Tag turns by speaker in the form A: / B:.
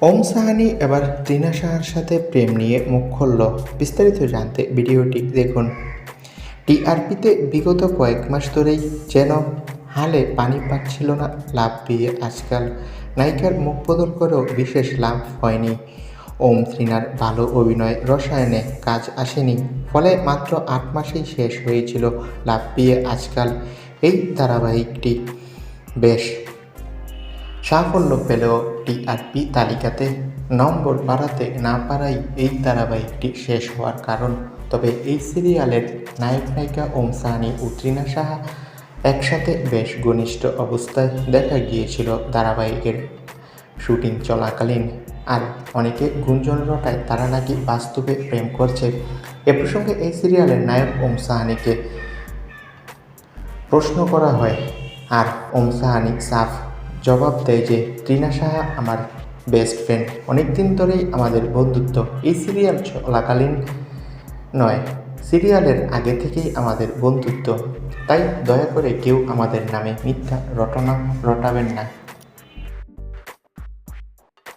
A: ওম সাহানি এবার ত্রিনা সাহার সাথে প্রেম নিয়ে মুখ খুলল। বিস্তারিত জানতে ভিডিওটি দেখুন। টিআরপিতে বিগত কয়েক মাস ধরেই যেন হালে পানি পাচ্ছিল না লাভ বিয়ে আজকাল। নায়িকার মুখ বদল করেও বিশেষ লাভ হয়নি। ওম ত্রিনার ভালো অভিনয় রসায়নে কাজ আসেনি, ফলে মাত্র 8 মাসেই শেষ হয়েছিল লাভ বিয়ে আজকাল। এই ধারাবাহিকটি বেশ সাফল্য পেলেও টিআরপি তালিকাতে নম্বর বাড়াতে না পারাই এই ধারাবাহিকটি শেষ হওয়ার কারণ। তবে এই সিরিয়ালের নায়ক নায়িকা ওম সাহানি ও ত্রিনা সাহা একসাথে বেশ ঘনিষ্ঠ অবস্থায় দেখা গিয়েছিল ধারাবাহিকের শুটিং চলাকালীন। আর অনেকে গুঞ্জন রটায় তারা নাকি বাস্তবে প্রেম করছে। এ প্রসঙ্গে এই সিরিয়ালের নায়ক ওম সাহানিকে প্রশ্ন করা হয়, আর ওম সাহানি সাফ জবাব দেয় যে ত্রিনা সাহা আমার বেস্ট ফ্রেন্ড, অনেকদিন ধরেই আমাদের বন্ধুত্ব। এই সিরিয়াল চলাকালীন নয়, সিরিয়ালের আগে থেকেই আমাদের বন্ধুত্ব, তাই দয়া করে কেউ আমাদের নামে মিথ্যা রটনা রটাবেন না।